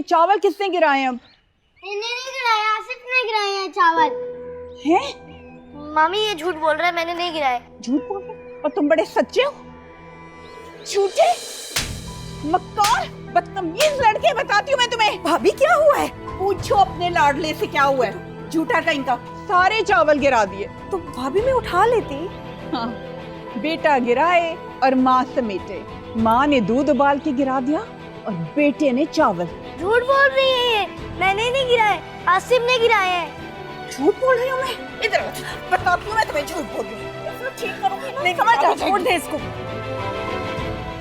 ये चावल किसने गिराए हैं अब? इन्हें नहीं गिराया, आसिफ ने गिराए हैं चावल। हैं? मम्मी ये झूठ बोल रहा है, मैंने नहीं गिराए। झूठ बोल रहे हो? और तुम बड़े सच्चे हो? झूठे, मक्कार, बदतमीज लड़के। बताती हूँ मैं तुम्हें। भाभी क्या हुआ है? पूछो अपने लाडले से क्या हुआ है। झूठा कहीं का, सारे चावल गिरा दिए। तो भाभी मैं उठा लेती। हाँ, बेटा गिराए और माँ समेटे। माँ ने दूध उबाल के गिरा दिया और बेटे ने चावल। झूठ बोल रही है ये, मैंने नहीं गिराए, आसिफ ने गिराए हैं। झूठ बोल रही हूँ मैं? इधर बताती हूँ मैं तुम्हें झूठ बोल रही हूँ। इसको ठीक करूंगी ना। नहीं समझ आ छोड़ दे इसको।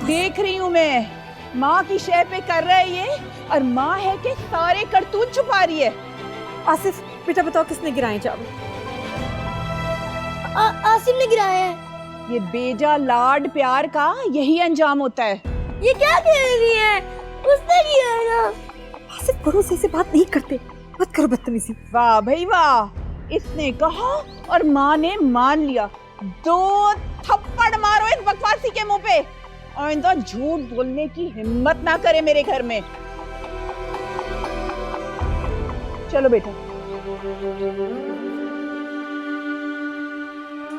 देख रही हूँ मैं, माँ की शय पे कर रहा है ये, और माँ है कि सारे करतूत छुपा रही है। आसिफ बेटा बताओ किसने गिराए चावल? आसिफ ने गिराए हैं। ये बेजा लाड प्यार का यही अंजाम होता है। ये क्या कह रही है? उसने किया है ना। आसिफ भरोसे से बात नहीं करते, मत करो बदतमीजी। वाह भाई वाह, इसने कहा और माँ ने मान लिया। 2 थप्पड़ मारो इस बकवासी के मुंह पे, और इनका झूठ बोलने की हिम्मत ना करे मेरे घर में। चलो बेटा।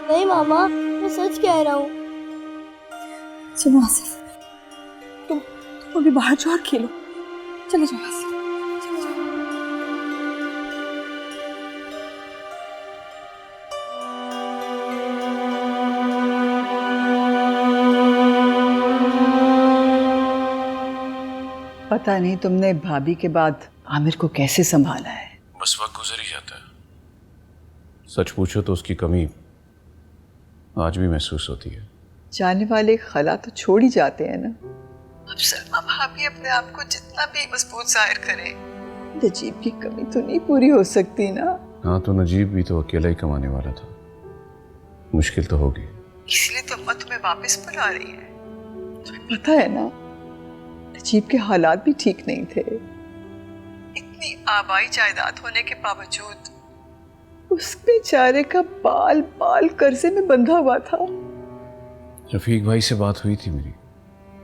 नहीं मामा, मैं सच कह रहा हूँ। सुनो आसिफ, तुम अभी बाहर जाओ और खेलो। चले जाओ आसिफ, चले जाओ। पता नहीं तुमने भाभी के बाद आमिर को कैसे संभाला है। बस वक्त गुजर ही जाता है। सच पूछो तो उसकी कमी आज भी महसूस होती है। जाने वाले खला तो छोड़ ही जाते हैं ना। अब सलमा भाभी अपने आप को जितना भी मजबूत जाहिर करे, नजीब की कमी तो नहीं पूरी हो सकती ना। हाँ, तो नजीब भी तो अकेला ही कमाने वाला था। मुश्किल तो होगी। इसलिए तो अम्मा तुम्हें वापस बुला रही है। तुम्हें पता है ना, नजीब के हालात भी ठीक नहीं थे। इतनी आबाई जायदाद होने के बावजूद उस बेचारे का बाल बाल कर्जे में बंधा हुआ था। रफीक भाई से बात हुई थी मेरी,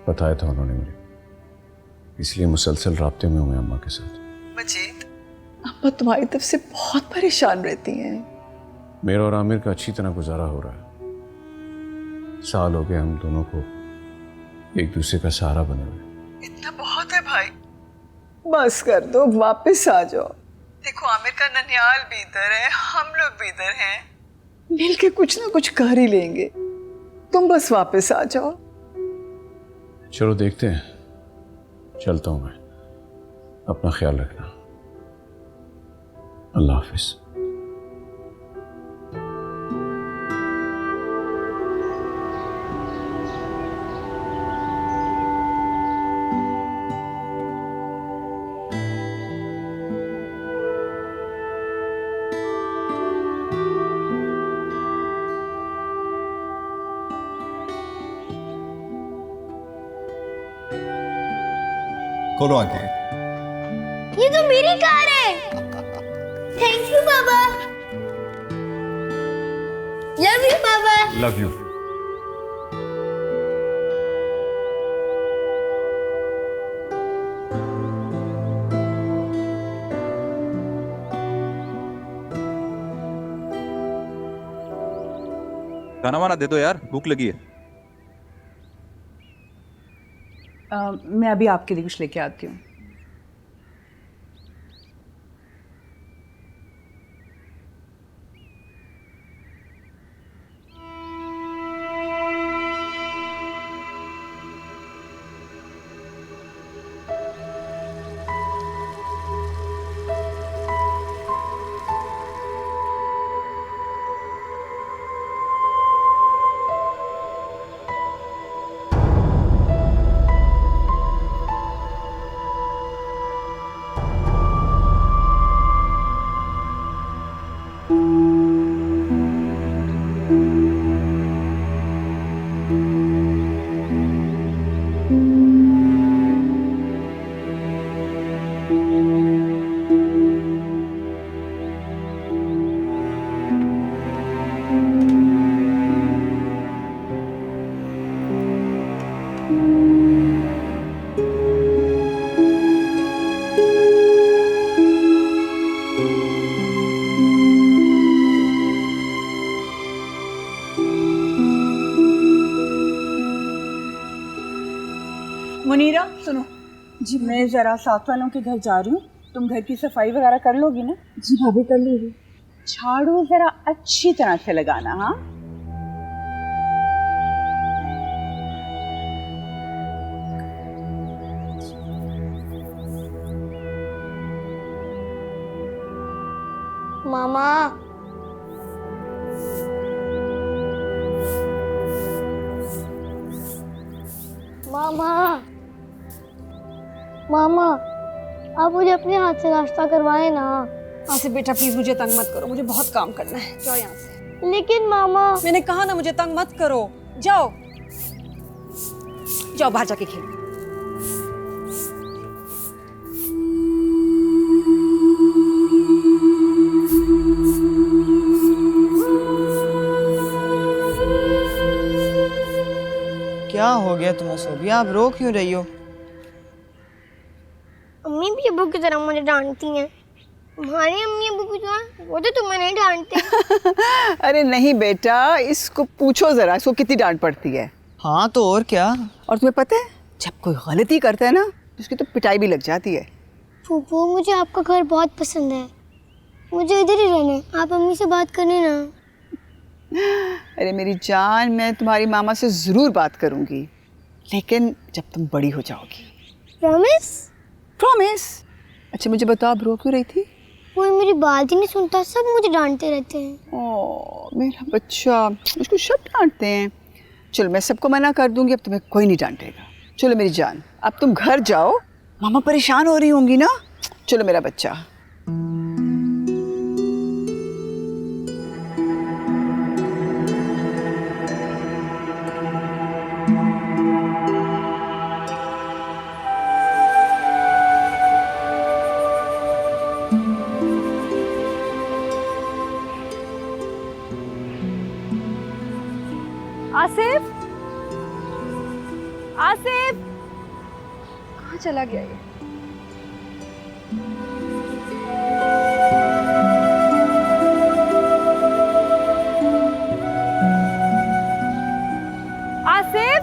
बताया था उन्होंने मुझे, इसलिए मुसलसल राब्ते में हूँ मैं अम्मा के साथ। मजीद, अम्मा तुम्हारी तरफ से बहुत परेशान रहती हैं। मेरा और आमिर का अच्छी तरह गुजारा हो रहा है। साल हो गए हम दोनों को एक दूसरे का सहारा बने हुए। इतना बहुत है भाई, बस कर दो, वापस आ जाओ। देखो आमिर का ननियाल भी इधर है, हम लोग भी इधर हैं, मिल के कुछ ना कुछ कर ही लेंगे। तुम बस वापस आ जाओ। चलो देखते हैं, चलता हूं मैं। अपना ख्याल रखना। अल्लाह हाफिज। खोलो आंखें। ये तो मेरी कार है। थैंक यू पापा। लव यू पापा। Love you. खाना वाना दे दो यार, भूख लगी है। मैं अभी आपके लिए कुछ लेके आती हूँ। मुनीरा सुनो जी, मैं जरा साथ वालों के घर जा रही हूँ, तुम घर की सफाई वगैरह कर लोगी ना? जी भाभी कर लूँगी। झाड़ू जरा अच्छी तरह से लगाना। हाँ मामा मामा मामा आप मुझे अपने हाथ से नाश्ता करवाए ना। आसिफ बेटा प्लीज मुझे तंग मत करो, मुझे बहुत काम करना है। जाओ यहाँ से। लेकिन मामा मैंने कहा ना मुझे तंग मत करो। जाओ जाओ बाहर जाके खेलो। क्या हो गया तुम्हें सोबिया, आप रो क्यों रही हो? अम्मी भी अब्बू की तरह मुझे डांटती हैं। हमारी अम्मी अब्बू की तरह वो तो तुम्हें नहीं डांटते। अरे नहीं बेटा, इसको पूछो जरा, इसको कितनी डांट पड़ती है। हाँ तो और क्या। और तुम्हें पता है, जब कोई गलती करता है ना तो उसकी तो पिटाई भी लग जाती है। फूफू मुझे आपका घर बहुत पसंद है, मुझे इधर ही रहना है। आप अम्मी से बात करने ना। अरे मेरी जान, मैं तुम्हारी मामा से ज़रूर बात करूंगी, लेकिन जब तुम बड़ी हो जाओगी। प्रॉमिस? प्रॉमिस। अच्छा मुझे बताओ, आप रो क्यों रही थी? कोई मेरी बात ही नहीं सुनता, सब मुझे डांटते रहते हैं। ओह मेरा बच्चा, उसको सब डांटते हैं। चलो मैं सबको मना कर दूंगी, अब तुम्हें कोई नहीं डांटेगा। चलो मेरी जान, अब तुम घर जाओ, मामा परेशान हो रही होंगी ना। चलो मेरा बच्चा। आसिफ, आसिफ कहाँ चला गया ये? आसिफ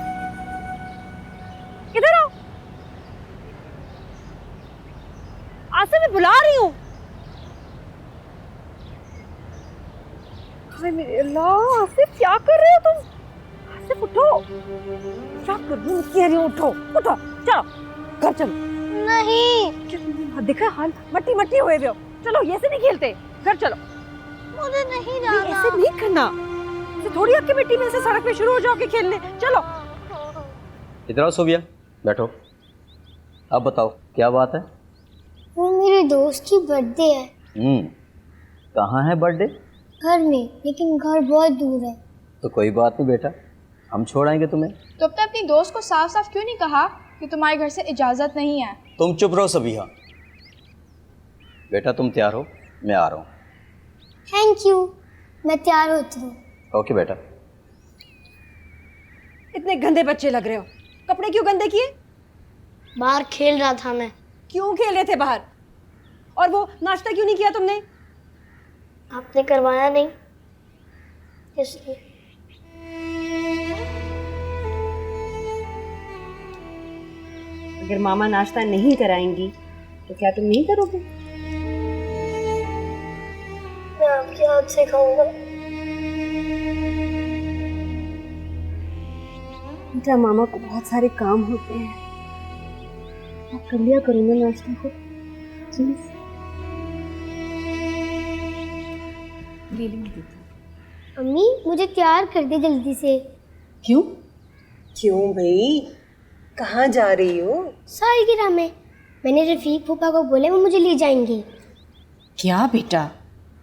इधर आओ। आसिफ मैं बुला रही हूँ। हाय मेरे अल्लाह, आसिफ क्या कर रहे हो तुम? आसिफ उठो, क्या कर रही हो? कह रही हूँ उठो, उठो, चलो घर चलो। नहीं, क्या देखा हाल, मट्टी मट्टी हुए हो। चलो ये से नहीं खेलते, घर चलो। मुझे नहीं नहीं, जाना। ऐसे नहीं करना, ऐसे थोड़ी आपकी मिट्टी में से सड़क पे शुरू हो जाओ के खेलने। चलो इधर आओ सोबिया, बैठो। अब बताओ क्या बात है? वो मेरे दोस्त की बर्थडे है। कहाँ है बर्थडे? घर में, लेकिन घर बहुत दूर है। तो कोई बात नहीं बेटा, हम छोड़ आएंगे तुम्हें। तो अब तक अपनी दोस्त को साफ साफ क्यों नहीं कहा कि तुम्हारे घर से इजाज़त नहीं है? तुम चुप रहो सबिया। बेटा तुम तैयार हो, मैं आ रहा हूँ। थैंक यू, मैं तैयार होती हूँ। ओके बेटा। इतने गंदे बच्चे लग रहे हो, कपड़े क्यों गंदे किए? बाहर खेल रहा था मैं। क्यों खेल रहे थे बाहर? और वो नाश्ता क्यों नहीं किया तुमने? आपने करवाया नहीं इसलिए। अगर मामा नाश्ता नहीं कराएंगी तो क्या तुम नहीं करोगे? मैं आपके हाथ से खाऊंगा। बेटा मामा को बहुत सारे काम होते हैं, आप कर लिया करूँगा नाश्ता को प्लीज। अम्मी मुझे तैयार कर दे जल्दी से। क्यों क्यों भाई, कहाँ जा रही हो? सालगिरह में मैंने रफीक फूफा को बोले वो मुझे ले जाएंगी। क्या बेटा,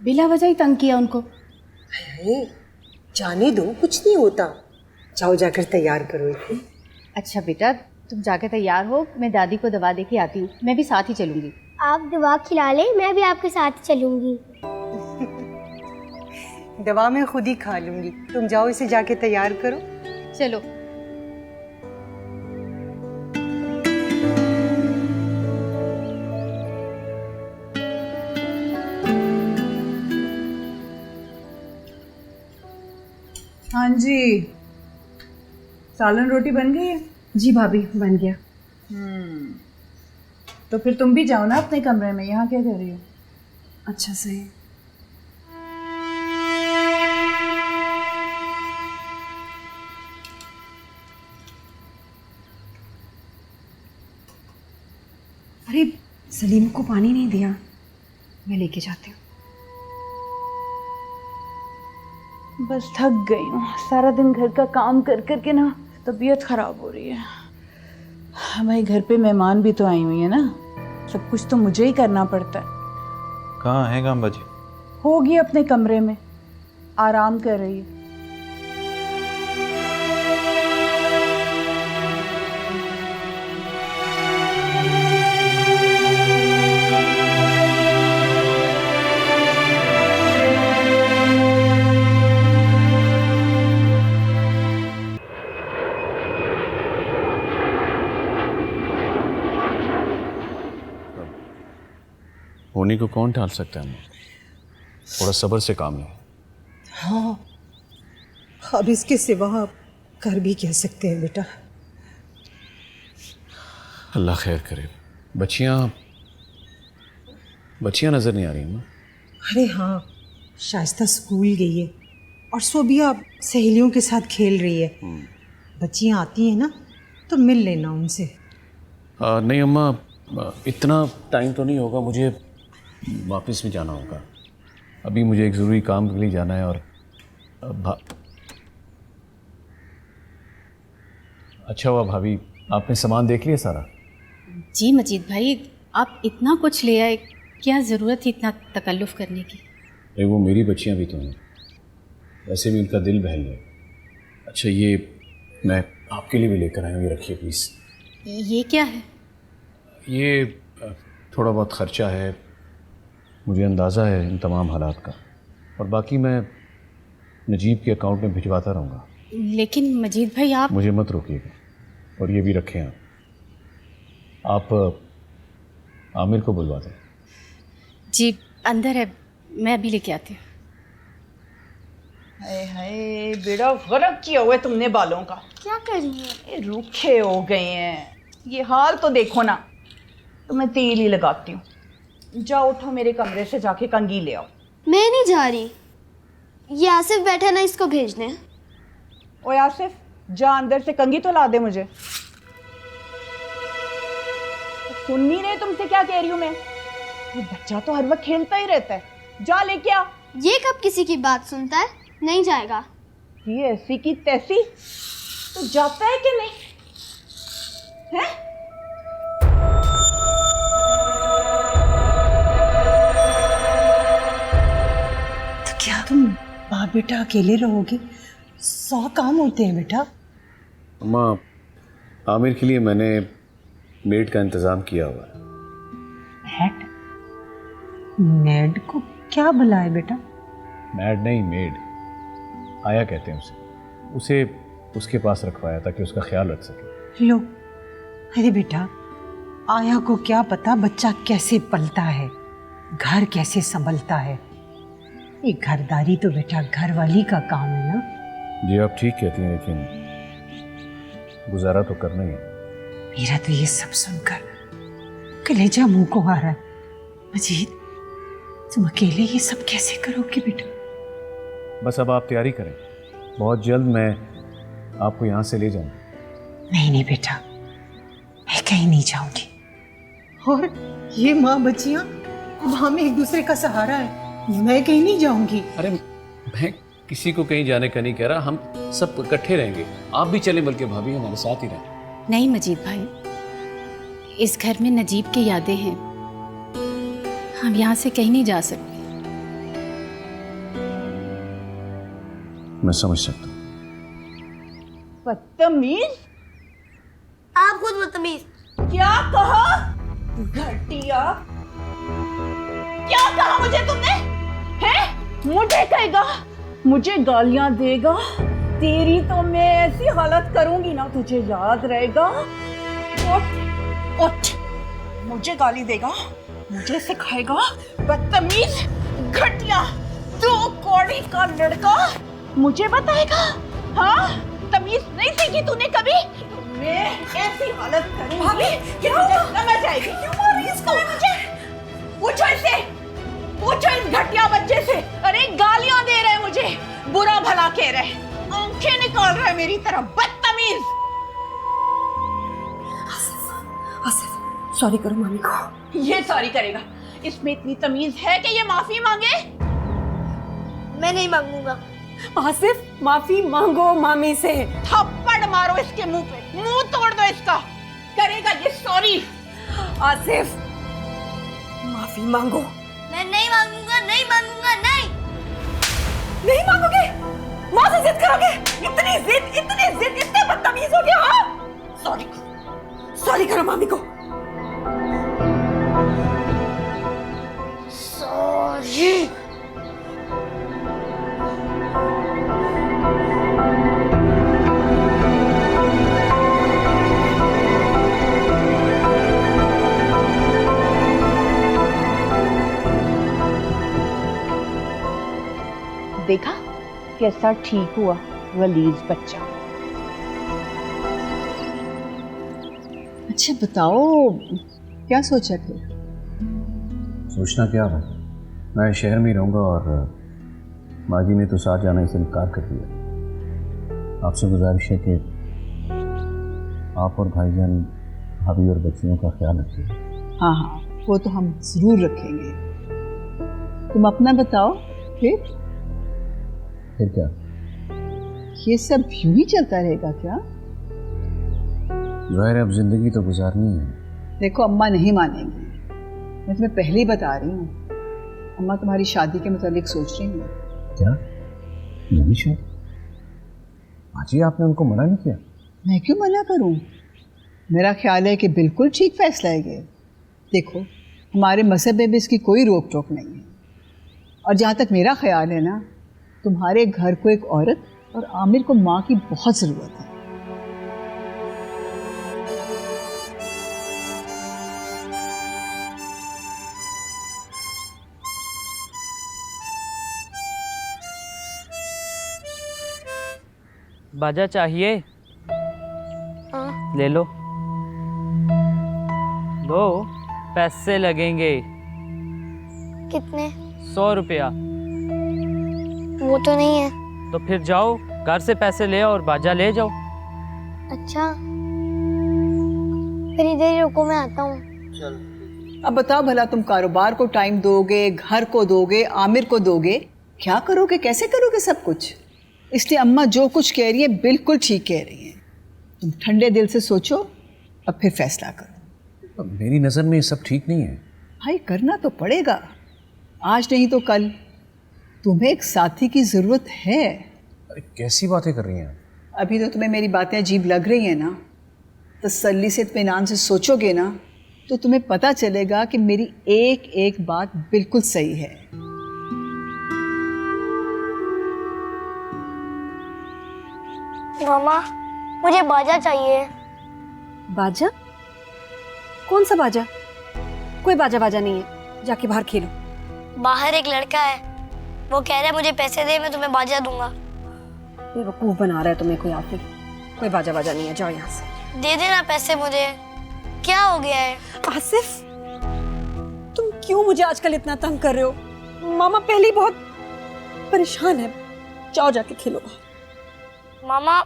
बिला वजह ही तंग किया उनको? अरे जाने दो, कुछ नहीं होता। जाओ जाकर तैयार करो इसे। अच्छा बेटा तुम जाके तैयार हो, मैं दादी को दवा दे के आती हूँ, मैं भी साथ ही चलूँगी। आप दवा खिला ले, मैं भी आपके साथ चलूंगी। दवा मैं खुद ही खा लूंगी, तुम जाओ इसे जाके तैयार करो। चलो। हाँ जी, सालन रोटी बन गई है? जी भाभी बन गया। तो फिर तुम भी जाओ ना अपने कमरे में, यहाँ क्या कर रही हो? अच्छा सही। अरे सलीम को पानी नहीं दिया, मैं लेके जाती हूँ। बस थक गई हूँ, सारा दिन घर का काम कर कर के ना तबीयत खराब हो रही है। हमारे घर पे मेहमान भी तो आई हुई है ना, सब कुछ तो मुझे ही करना पड़ता है। कहाँ है गांबा जी? होगी अपने कमरे में, आराम कर रही है। होनी को कौन टाल सकता है? थोड़ा सब्र से काम ले। हाँ, अब इसके सिवा आप कर भी कह सकते हैं बेटा। अल्लाह खैर करे। बच्चियाँ नजर नहीं आ रही हैं। अरे हाँ, शाइस्ता स्कूल गई है और सोबिया सहेलियों के साथ खेल रही है। बच्चियाँ आती हैं ना तो मिल लेना उनसे। नहीं अम्मा, इतना टाइम तो नहीं होगा, मुझे वापस भी जाना होगा। अभी मुझे एक ज़रूरी काम के लिए जाना है। और अच्छा हुआ भाभी, आपने सामान देख लिया सारा? जी मजीद भाई, आप इतना कुछ ले आए, क्या ज़रूरत थी इतना तकल्लुफ़ करने की? अरे वो मेरी बच्चियां भी तो हैं, वैसे भी उनका दिल बहल है। अच्छा ये मैं आपके लिए भी लेकर आया हूँ, ये रखिए प्लीज़। ये क्या है? ये थोड़ा बहुत ख़र्चा है, मुझे अंदाज़ा है इन तमाम हालात का, और बाकी मैं नजीब के अकाउंट में भिजवाता रहूँगा। लेकिन मजीद भाई आप मुझे मत रोकिएगा। और ये भी रखें आप आमिर को बुलवा दें। जी अंदर है, मैं अभी लेके आती हूँ। हाय हाय, बेड़ा गर्क किया हुआ है तुमने बालों का। क्या कर रही है? ये रूखे हो गए हैं, ये हाल तो देखो ना। तो मैं तेल ही लगाती हूँ। जाओ उठो, मेरे कमरे से जाके कंघी ले आओ। मैं नहीं जा रही, ये आसिफ बैठा ना, इसको भेजने। ओए आसिफ, जा अंदर से कंघी तो ला दे मुझे। सुन नहीं रहे तुमसे क्या कह रही हूँ मैं? ये बच्चा तो हर वक्त खेलता ही रहता है, जा लेके आ। ये कब किसी की बात सुनता है? नहीं जाएगा। ये ऐसी की तैसी तो जाता है कि नहीं है? तो क्या तुम बाप बेटा अकेले रहोगे? 100 काम होते हैं बेटा। अम्मा, आमिर के लिए मैंने मेड का इंतज़ाम किया हुआ है। मेड? मेड को क्या बुलाए बेटा? मैड नहीं, मेड। आया कहते हैं उसे उसके पास रखवाया ताकि उसका ख्याल रख सके। लो, अरे बेटा, आया को क्या पता बच्चा कैसे पलता है, घर कैसे संभलता है। ये घरदारी तो बेटा घर वाली का काम है ना। जी आप ठीक कहती हैं, लेकिन गुजारा तो करना ही है। मेरा तो ये सब सुनकर कलेजा मुंह को आ रहा है। मजीद, तुम अकेले ये सब कैसे करोगे बेटा? बस अब आप तैयारी करें, बहुत जल्द मैं आपको यहाँ से ले जाऊँगा। नहीं बेटा, मैं कहीं नहीं जाऊंगी। और ये माँ बच्चियाँ अब हमें एक दूसरे का सहारा है, मैं कहीं नहीं जाऊंगी। अरे मैं किसी को कहीं जाने का नहीं कह रहा, हम सब इकट्ठे रहेंगे। आप भी चलें, बल्कि भाभी हमारे साथ ही रहें। नहीं मजीद भाई, इस घर में नजीब की यादें हैं, हम यहाँ से कहीं नहीं जा सकते। मैं समझ सकता हूँ। बदतमीज! आप खुद बदतमीज। क्या कहा? घटिया! क्या कहा मुझे तुमने? हैं? मुझे कहेगा, मुझे गालियां देगा? तेरी तो मैं ऐसी हालत करूंगी ना, तुझे याद रहेगा। उठ उठ, मुझे गाली देगा, मुझे सिखाएगा? बदतमीज, घटिया, दो कौड़ी का लड़का मुझे बताएगा? हाँ, तमीज नहीं सीखी तूने कभी? मैं ऐसी हालत करूंगी कि तुझे समझ आएगी। क्यों मार रही है इसको मुझे? पूछो इससे, पूछो इस घटिया बच्चे से। अरे गालियां दे रहे मुझे, बुरा भला कह रहे, आंखें निकाल रहा है मेरी तरफ, बदतमीज। आसिफ, सॉरी करो मामी को। ये सॉरी करेगा? इसमें इतनी तमीज है कि ये माफी मांगे? मैं नहीं मांगूंगा। आसिफ, माफी मांगो मामी से। थप्पड़ मारो इसके मुंह पे, मुंह तोड़ दो इसका। करेगा ये सॉरी? आसिफ, माफी मांगो। मैं नहीं मांगूंगा, नहीं मांगूंगा, नहीं। नहीं मांगोगे? माँ से जिद करोगे? इतनी जिद, इतने बदतमीज हो गया। हाँ, सॉरी करो मामी को। सॉरी। देखा कैसा ठीक हुआ वलीज बच्चा। अच्छा बताओ, क्या सोचा थे? सोचना क्या है, मैं शहर में ही रहूँगा और माजी ने तो साथ जाना से इनकार कर दिया। आपसे गुजारिश है कि आप और भाईजान भाभी और बच्चियों का ख्याल रखिए। हाँ, वो तो हम जरूर रखेंगे। तुम अपना बताओ। फिर क्या ये सब यूं ही चलता रहेगा क्या? ज़ाहिर है अब जिंदगी तो गुजारनी है। देखो अम्मा नहीं मानेंगी, मैं तुम्हें पहले ही बता रही हूँ। अम्मा तुम्हारी शादी के मुताबिक सोच रही हैं। क्या? मेरी शादी? माजी आपने उनको मना नहीं किया? मैं क्यों मना करूँ? मेरा ख्याल है कि बिल्कुल ठीक फैसला है ये। देखो हमारे मज़हब में भी इसकी कोई रोक टोक नहीं है। और जहाँ तक मेरा ख्याल है ना, तुम्हारे घर को एक औरत और आमिर को माँ की बहुत ज़रूरत है। बाजा चाहिए? ले लो। लो, पैसे लगेंगे। कितने? 100 रुपया। वो तो नहीं है। तो फिर जाओ घर से पैसे ले आओ और बाजा ले जाओ। अच्छा, फिर इधर ही रुको, मैं आता हूँ। अब बताओ भला, तुम कारोबार को टाइम दोगे, घर को दोगे, आमिर को दोगे, क्या करोगे, कैसे करोगे सब कुछ? इसलिए अम्मा जो कुछ कह रही है बिल्कुल ठीक कह रही है। तुम ठंडे दिल से सोचो, अब फिर फैसला करो। मेरी नज़र में ये सब ठीक नहीं है। भाई करना तो पड़ेगा, आज नहीं तो कल। तुम्हें एक साथी की ज़रूरत है। अरे कैसी बातें कर रही हैं? अभी तो तुम्हें मेरी बातें अजीब लग रही हैं ना, तसल्ली से इत्मीनान से सोचोगे ना तो तुम्हें पता चलेगा कि मेरी एक एक बात बिल्कुल सही है। मामा, मुझे बाजा चाहिए। बाजा? कौन सा बाजा? कोई बाजा बाजा नहीं है, जाके बाहर खेलो। बाहर एक लड़का है, वो कह रहा है मुझे पैसे दे, मैं तुम्हें बाजा दूंगा। बेवकूफ बना रहा है तुम्हें कोई आके। कोई बाजा बाजा नहीं है, जाओ यहाँ से। दे देना पैसे मुझे। क्या हो गया है? आसिफ, तुम क्यों मुझे आजकल इतना तंग कर रहे हो? मामा पहले ही बहुत परेशान है। जाओ जाके खेलो। मामा,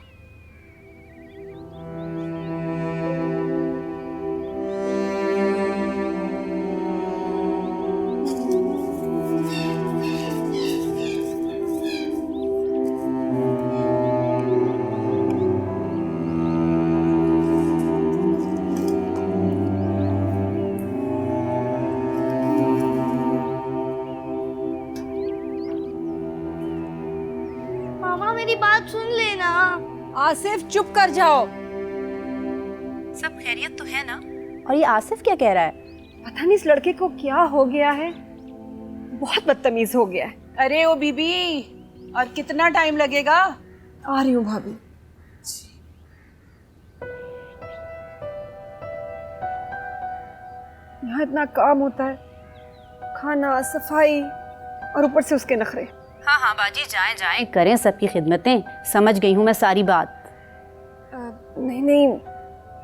मेरी बात सुन लेना। आसिफ चुप कर जाओ। सब खैरियत तो है ना? और ये आसिफ क्या कह रहा है? पता नहीं इस लड़के को क्या हो गया है, बहुत बदतमीज हो गया है। अरे ओ बीबी, और कितना टाइम लगेगा? आ रही हूँ भाभी। यहाँ इतना काम होता है, खाना, सफाई, और ऊपर से उसके नखरे। हाँ हाँ बाजी, जाएं जाएं, करें सबकी खिदमतें। समझ गई हूँ मैं सारी बात। नहीं नहीं,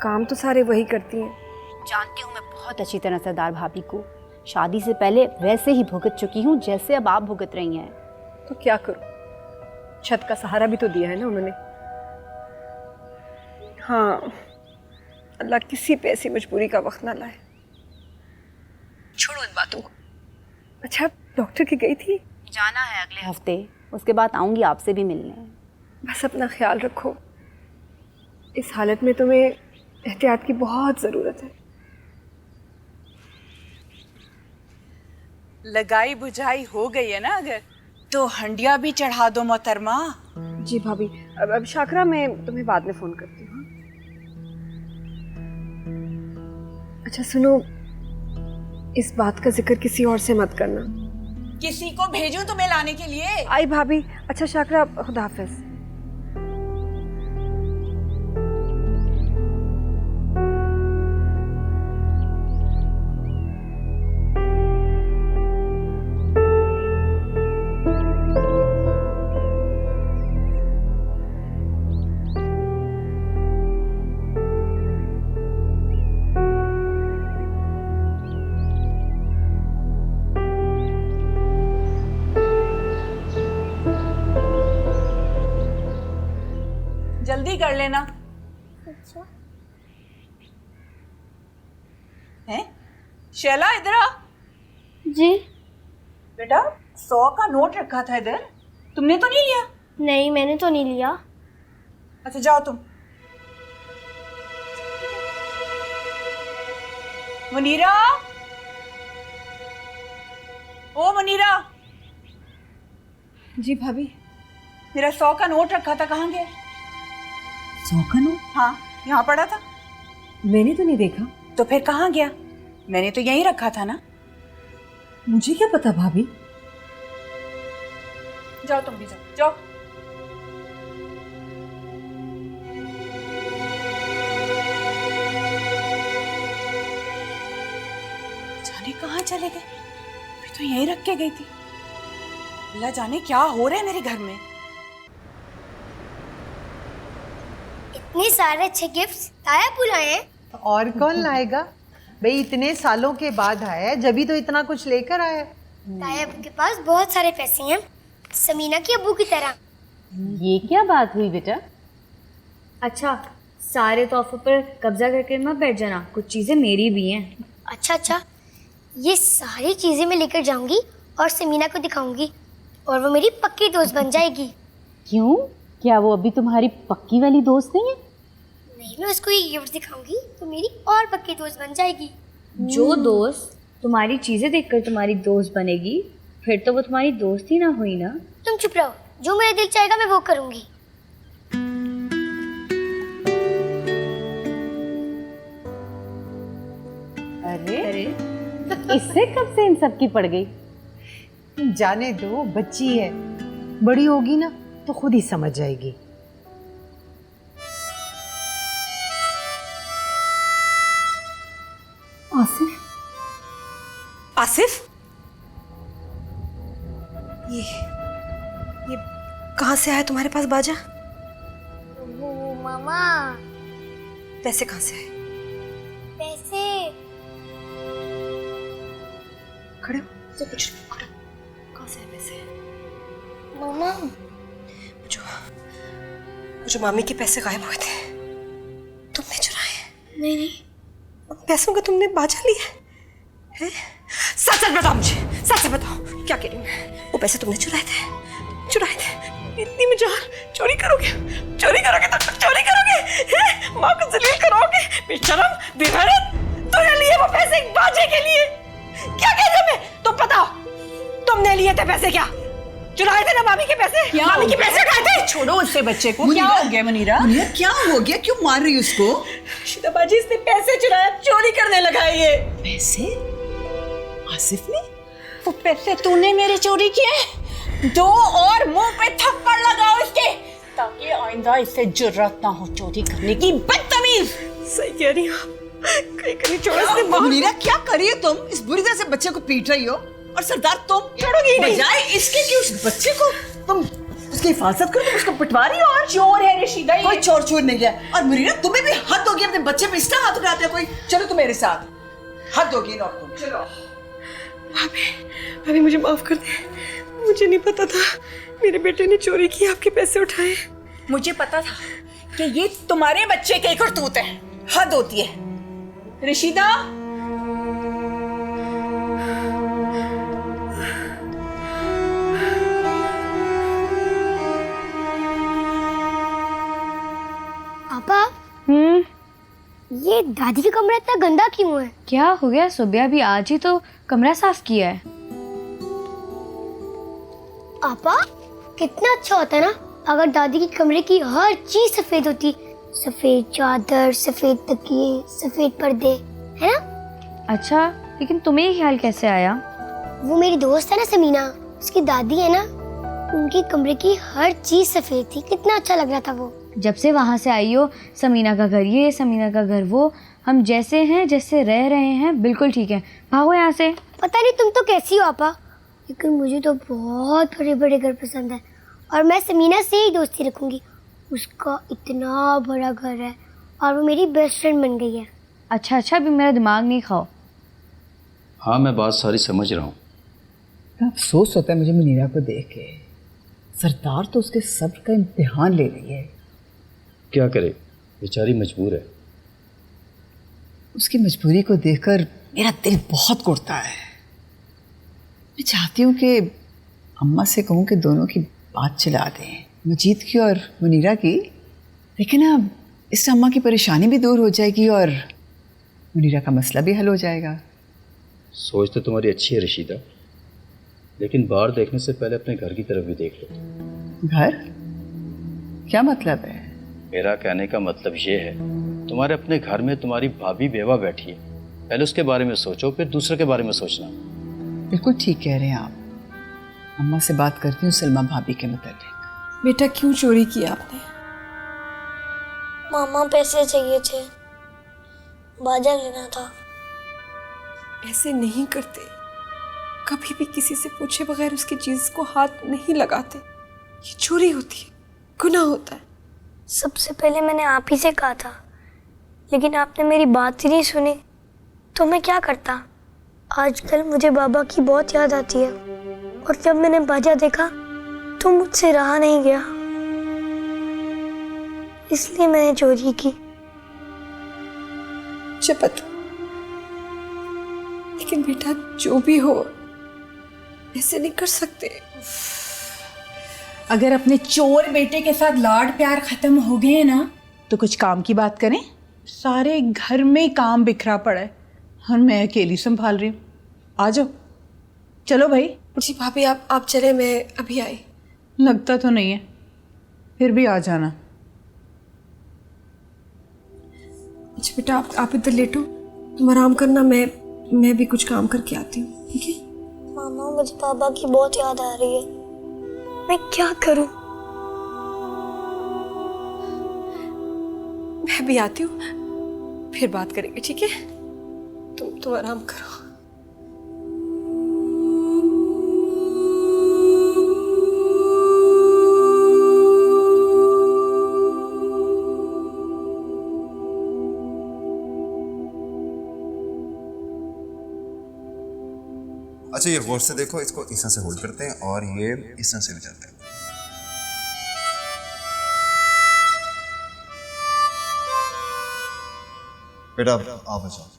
काम तो सारे वही करती हैं। जानती हूँ मैं बहुत अच्छी तरह सरदार भाभी को। शादी से पहले वैसे ही भुगत चुकी हूँ जैसे अब आप भुगत रही हैं। तो क्या करूं, छत का सहारा भी तो दिया है ना उन्होंने। हाँ, अल्लाह किसी पे ऐसी मजबूरी का वक्त ना लाए। छोड़ो इन बातों को। अच्छा, डॉक्टर की गई थी? जाना है अगले हफ्ते, उसके बाद आऊँगी आपसे भी मिलने। बस अपना ख्याल रखो, इस हालत में तुम्हें एहतियात की बहुत ज़रूरत है। लगाई बुझाई हो गई है ना, अगर तो हंडिया भी चढ़ा दो मोहतरमा। जी भाभी, अब शाकरा मैं तुम्हें बाद में फ़ोन करती हूँ। अच्छा सुनो, इस बात का जिक्र किसी और से मत करना। किसी को भेजूं तुम्हें लाने के लिए? आई भाभी। अच्छा शाकरा, खुदा हाफिज। जल्दी कर लेना। अच्छा। हैं? शैला इधर आ। जी बेटा, 100 का नोट रखा था इधर, तुमने तो नहीं लिया? नहीं, मैंने तो नहीं लिया। अच्छा जाओ तुम। मुनीरा, ओ मुनीरा। जी भाभी। मेरा 100 का नोट रखा था, कहाँ गया? 100 का नोट? हाँ, यहाँ पड़ा था। मैंने तो नहीं देखा। तो फिर कहाँ गया? मैंने तो यहीं रखा था ना। मुझे क्या पता भाभी। जाओ तुम भी जाओ, जाओ। जाने कहाँ चले गए? मैं तो यहीं रख के गई थी। अल्लाह जाने क्या हो रहा है मेरे घर में। इतने सारे अच्छे गिफ्ट्स ताया बुलाए हैं। और कौन लाएगा भाई, इतने सालों के बाद आया है, जब भी तो इतना कुछ लेकर आया। ताया के पास बहुत सारे पैसे हैं, समीना के अब्बू की तरह। ये क्या बात हुई बेटा? अच्छा, सारे तोहफों पर कब्जा करके मत बैठ जाना, कुछ चीज़ें मेरी भी हैं। अच्छा, ये सारी चीज़ें मैं लेकर जाऊंगी और समीना को दिखाऊंगी और वो मेरी पक्की दोस्त बन जाएगी। क्यों? क्या वो अभी तुम्हारी पक्की वाली दोस्त नहीं है? नहीं, मैं उसको ये गिफ्ट दिखाऊंगी तो मेरी और पक्की दोस्त बन जाएगी। जो दोस्त तुम्हारी चीज़ें देखकर तुम्हारी दोस्त बनेगी, फिर तो वो तुम्हारी दोस्त ही ना हुई ना। तुम चुप रहो, जो मेरा दिल चाहेगा मैं वो करूंगी। अरे इससे कब से इन सब की पड़ गई? जाने दो, बच्ची है, बड़ी होगी ना तो खुद ही समझ जाएगी। आसिफ? आसिफ? ये कहाँ से आया तुम्हारे पास बाजा? वो मामा। पैसे कहाँ से आए? पैसे खड़े हो, तो कुछ खड़े हो। कहाँ से आए पैसे? मामा, जो मामी के पैसे गायब हुए थे तुमने चुराए? नहीं, पैसों का तुमने बाजा लिया है? सच सच बताओ मुझे, सच बताओ, क्या कह रही हूँ मैं? वो पैसे तुमने चुराए थे? इतनी मजाल, चोरी करोगे तो चोरी करोगे हैं? माँ को जलील करोगे? बेशरम, बेगैरत, तूने लिए वो पैसे एक बाजे के लिए? क्या कहते मैं? तुम बताओ, तुमने लिए थे पैसे? क्या चुराए थे ना मामी के पैसे? मामी के पैसे खाए थे? छोड़ो उससे बच्चे को। क्या हो गया मुनीरा? क्या हो गया, क्यों मार रही उसको? शिदाबाजी, इसने पैसे चुराया, चोरी करने लगा ये। पैसे? आसिफ ने? वो पैसे तूने मेरे चोरी किए? दो और मुंह पे थप्पड़ लगाओ इसके, ताकि आइंदा इससे जुर्रत ना हो चोरी करने की। बदतमीज। सही कह रही हो। कहीं छोड़ो इसने। मुनीरा, क्या कर रही हो तुम? इस बुरी तरह से बच्चे को पीट रही हो, और सरदार तुम छोड़ोगी नहीं। बजाय इसके कि उस बच्चे को तुम उसकी हिफाजत करो, तुम उसको पिटवारी हो। और चोर है रशीदा ये। कोई चोर चोर नहीं है। और मुनीरा तुम्हें भी हद होगी, अपने बच्चे पे इस तरह हाथ उठाते हो कोई। चलो तुम मेरे साथ, हद होगी इन औरतों। चलो भाभी मुझे माफ कर दे, मुझे नहीं पता था मेरे बेटे ने चोरी की, आपके पैसे उठाए। मुझे पता था कि ये तुम्हारे बच्चे के करतूत है। हद होती है रशीदा। पापा ये दादी का कमरा इतना गंदा क्यों है? क्या हो गया सोबिया, अभी आज ही तो कमरा साफ किया है। पापा कितना अच्छा होता है ना अगर दादी के कमरे की हर चीज सफेद होती। सफेद चादर, सफेद तकिए, सफेद पर्दे, है ना? अच्छा, लेकिन तुम्हें ये ख्याल कैसे आया? वो मेरी दोस्त है ना समीना, उसकी दादी है ना, उनके कमरे की हर चीज सफेद थी। कितना अच्छा लग रहा था वो। जब से वहाँ से आई हो, समीना का घर ये, समीना का घर वो, हम जैसे हैं जैसे रह रहे हैं बिल्कुल ठीक है। भागो यहाँ से। पता नहीं तुम तो कैसी हो पापा, लेकिन मुझे तो बहुत बड़े बड़े घर पसंद है और मैं समीना से ही दोस्ती रखूंगी। उसका इतना बड़ा घर है और वो मेरी बेस्ट फ्रेंड बन गई है। अच्छा अच्छा, अभी मेरा दिमाग नहीं खाओ। हाँ, मैं बात सारी समझ रहा हूँ। अफसोस होता है मुझे मुनीरा को देख के। सरदार तो उसके सब्र का इम्तिहान ले रही है। क्या करे, बेचारी मजबूर है। उसकी मजबूरी को देखकर मेरा दिल बहुत घुटता है। मैं चाहती हूँ कि अम्मा से कहूँ कि दोनों की बात चला दें, मजीद की और मुनीरा की। लेकिन अब इससे अम्मा की परेशानी भी दूर हो जाएगी और मुनीरा का मसला भी हल हो जाएगा। सोच तो तुम्हारी अच्छी है रशीदा, लेकिन बाहर देखने से पहले अपने घर की तरफ भी देख लो। घर? क्या मतलब है? मेरा कहने का मतलब ये है, तुम्हारे अपने घर में तुम्हारी भाभी बेवा बैठी है। पहले उसके बारे में सोचो, फिर दूसरे के बारे में सोचना। बिल्कुल ठीक कह रहे हैं आप। अम्मा से बात करती हूँ सलमा भाभी के मुताबिक। बेटा क्यों चोरी किया आपने? मामा पैसे चाहिए थे, बाजा लेना था। ऐसे नहीं करते, कभी भी किसी से पूछे बगैर उसकी चीज को हाथ नहीं लगाते। ये चोरी होती है, गुनाह होता है। सबसे पहले मैंने आप ही से कहा था, लेकिन आपने मेरी बात ही नहीं सुनी, तो मैं क्या करता। आजकल मुझे बाबा की बहुत याद आती है और जब मैंने बाजा देखा तो मुझसे रहा नहीं गया, इसलिए मैंने चोरी की। मुझे पता, लेकिन बेटा जो भी हो ऐसे नहीं कर सकते। अगर अपने चोर बेटे के साथ लाड प्यार खत्म हो गए ना तो कुछ काम की बात करें। सारे घर में काम बिखरा पड़ा है और मैं अकेली संभाल रही हूँ। आ जाओ, चलो भाई। जी भाभी आप चले, मैं अभी आई। लगता तो नहीं है, फिर भी आ जाना। अच्छा बेटा आप इधर लेटो, तुम आराम करना, मैं भी कुछ काम करके आती हूँ, ठीक है? मामा मुझे पापा की बहुत याद आ रही है, मैं क्या करूं? मैं भी आती हूँ, फिर बात करेंगे, ठीक है? तुम आराम करो। अच्छा, ये गौर से देखो, इसको इस तरह से होल्ड करते हैं और ये इस तरह से भी जाते हैं। बेटा आप बचाओ।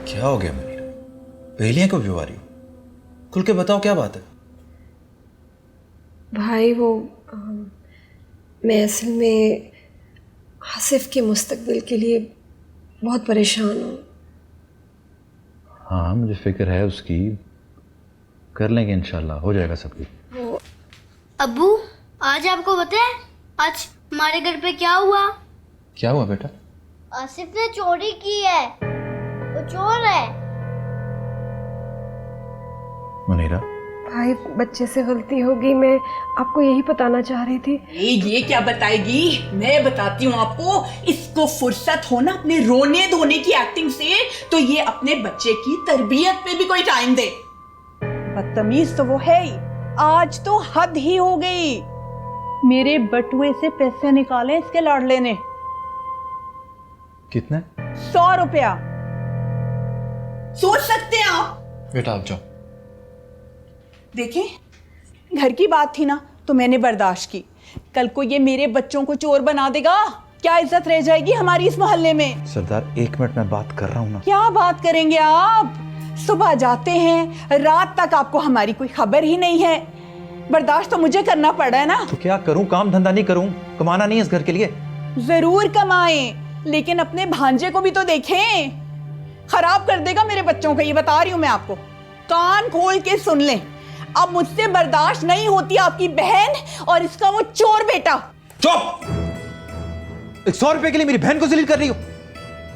क्या हो गया मुनीरा, पहेलियां क्यों बुझवा रही हो? खुल के बताओ क्या बात है। भाई वो मैं असल में आसिफ के मुस्तकबिल के लिए बहुत परेशान हूँ। हाँ, मुझे फिक्र है उसकी, कर लेंगे इंशाल्लाह, हो जाएगा सब कुछ। अब्बू, आज आपको पता है आज हमारे घर पे क्या हुआ? क्या हुआ बेटा? आसिफ ने चोरी की है। वो चोर है। मुनीरा, भाई बच्चे से गलती हो गई, मैं आपको यही बताना चाह रही थी। ये क्या बताएगी? मैं बताती हूँ आपको। इसको फुर्सत हो ना अपने रोने धोने की एक्टिंग से, तो ये अपने बच्चे की तरबियत पे भी कोई टाइम दे। बदतमीज तो वो है ही। आज तो हद ही हो गई। मेरे बटुए से पैसे निकाले इसके लाडले ने। कितने? 100 रुपया। सोच सकते हैं आप? बेटा आप जाओ। देखें, घर की बात थी ना तो मैंने बर्दाश्त की। कल को ये मेरे बच्चों को चोर बना देगा, क्या इज्जत रह जाएगी हमारी इस मोहल्ले में? सरदार 1 मिनट में बात कर रहा हूँ ना। क्या बात करेंगे आप? सुबह जाते हैं, रात तक आपको हमारी कोई खबर ही नहीं है। बर्दाश्त तो मुझे करना पड़ रहा है ना। तो क्या करूं? काम धंधा नहीं करूं? कमाना नहीं है इस घर के लिए? जरूर कमाएं, लेकिन अपने भांजे को भी तो देखें। खराब कर देगा मेरे बच्चों को, ये बता रही हूं मैं आपको। कान खोल के सुन लें। अब मुझसे बर्दाश्त नहीं होती आपकी बहन और इसका वो चोर बेटा। चुप! 100 रुपए के लिए मेरी बहन को जलील कर रही हो?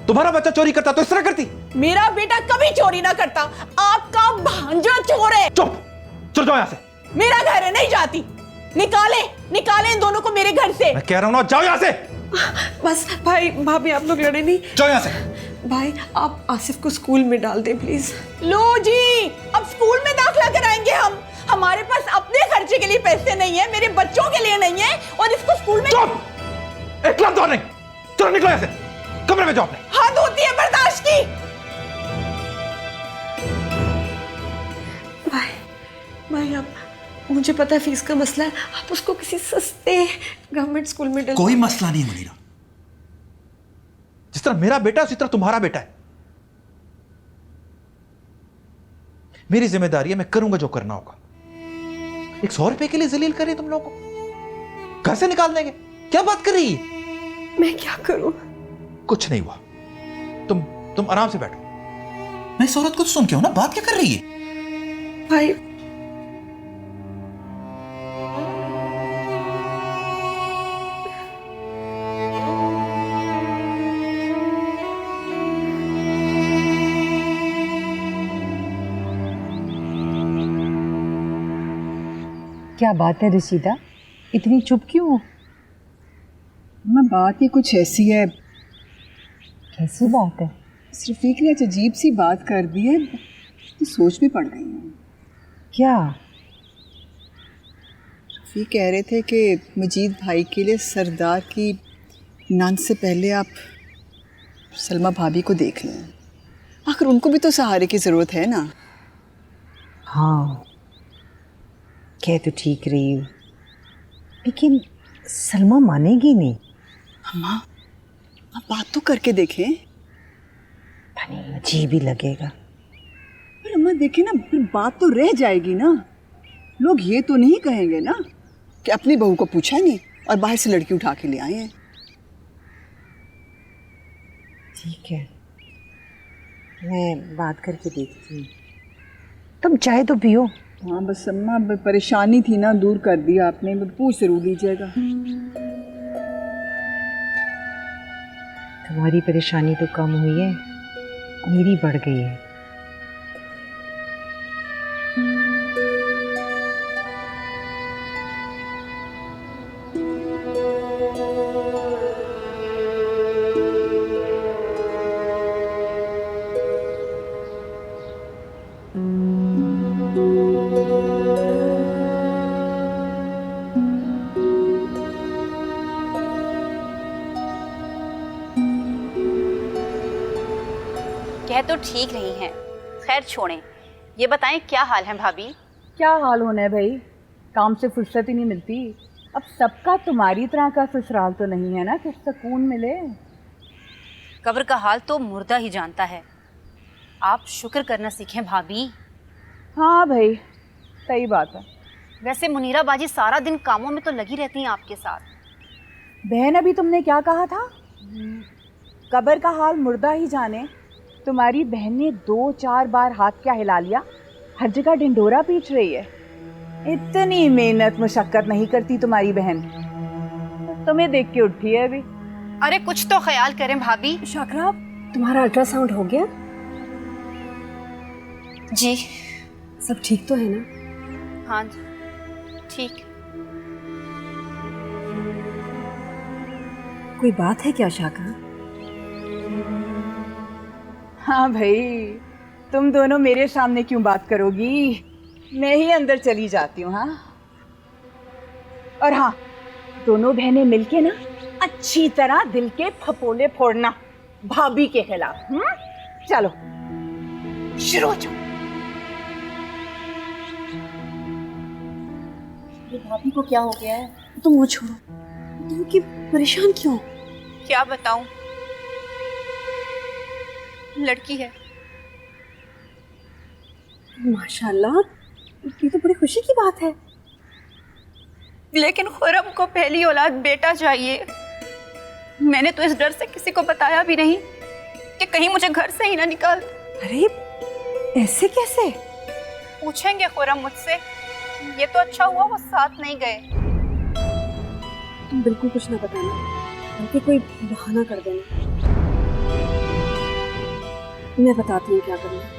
तुम्हारा बच्चा चोरी करता तो इस तरह करती? मेरा बेटा कभी चोरी ना करता। आपका भांजा चोर है। चुप! चल जाओ यहाँ से। मेरा घर है, नहीं जाती। निकाले इन दोनों को मेरे घर से। मैं कह रहा हूं ना, जाओ यहाँ से। बस भाई भाभी आप लोग लड़े नहीं। जाओ यहाँ से। भाई आप आसिफ को स्कूल में डाल दें प्लीज। लो जी, अब स्कूल में दाखिला कराएंगे हम। हमारे पास अपने खर्चे के लिए पैसे नहीं है, मेरे बच्चों के लिए नहीं है, और इसको स्कूल में। चुप! एक लफ्ज़ और नहीं। चलो निकलो यहाँ से। कमरे में जाओ अपने। हद होती है बर्दाश्त की। भाई आप, मुझे पता है फीस का मसला है, आप उसको किसी सस्ते गवर्नमेंट स्कूल में डाल। कोई मसला नहीं मुनीरा। जिस तरह मेरा बेटा है उसी तरह तुम्हारा बेटा है। मेरी जिम्मेदारी है, मैं करूंगा जो करना होगा। 100 रुपए के लिए जलील करे तुम लोगों को? घर से निकाल देंगे? क्या बात कर रही है? मैं क्या करूं? कुछ नहीं हुआ। तुम आराम से बैठो। मैं इस औरत को तो सुन के हूं ना, बात क्या कर रही है? भाई क्या बात है रशीदा, इतनी चुप क्यों हो? मैं बात ही कुछ ऐसी है। कैसी बात है? रफीक ने अजीब सी बात कर दी है, तो सोच में पड़ गई हूँ। क्या? रफीक कह रहे थे कि मजीद भाई के लिए सरदार की नान से पहले आप सलमा भाभी को देख लें। आखिर उनको भी तो सहारे की ज़रूरत है ना। हाँ, कह तो ठीक रही हो, लेकिन सलमा मानेगी नहीं। अम्मा, आप बात तो करके देखें। अजीब ही लगेगा। पर अम्मा देखें ना, फिर बात तो रह जाएगी ना। लोग ये तो नहीं कहेंगे ना कि अपनी बहू को पूछा नहीं और बाहर से लड़की उठा के ले आए हैं। ठीक है, मैं बात करके देखती हूँ। तुम चाय तो पियो। हाँ बस अम्मा, परेशानी थी ना, दूर कर दिया आपने। पूछ जरूर लीजिएगा। तुम्हारी परेशानी तो कम हुई है, मेरी बढ़ गई है। कह तो ठीक रही हैं। खैर छोड़ें, ये बताएं क्या हाल है भाभी? क्या हाल होना है भाई, काम से फुर्सत ही नहीं मिलती। अब सबका तुम्हारी तरह का ससुराल तो नहीं है ना कि सुकून मिले। कब्र का हाल तो मुर्दा ही जानता है। आप शुक्र करना सीखें भाभी। हाँ भाई, सही बात है। वैसे मुनीरा बाजी सारा दिन कामों में तो लगी रहती हैं आपके साथ। बहन, अभी तुमने क्या कहा था? कब्र का हाल मुर्दा ही जाने। तुम्हारी बहन ने 2-4 बार हाथ क्या हिला लिया, हर जगह ढिंढोरा पीट रही है। इतनी मेहनत मशक्कत नहीं करती तुम्हारी बहन, तुम्हें देख के उठी है अभी। अरे कुछ तो ख्याल करें भाभी। शाकरा, तुम्हारा अल्ट्रासाउंड हो गया? जी सब ठीक तो है ना? हाँ जी ठीक। कोई बात है क्या शाका? हाँ भाई, तुम दोनों मेरे सामने क्यों बात करोगी? मैं ही अंदर चली जाती हूँ। हाँ, और हाँ, दोनों बहनें मिलके ना अच्छी तरह दिल के फपोले फोड़ना भाभी के खिलाफ। चलो शुरू हो जाओ। भाभी को क्या हो गया है? तुम वो छोड़ो, तुम की परेशान क्यों? क्या बताऊं, लड़की है। माशाल्लाह, ये तो बड़ी खुशी की बात है। लेकिन खुरम को पहली औलाद बेटा चाहिए। मैंने तो इस डर से किसी को बताया भी नहीं कि कहीं मुझे घर से ही ना निकाल। अरे ऐसे कैसे? पूछेंगे खुरम मुझसे। ये तो अच्छा हुआ वो साथ नहीं गए। तुम बिल्कुल कुछ ना बताना, बल्कि कोई बहाना कर देना। मैं बताती हूँ क्या करना है।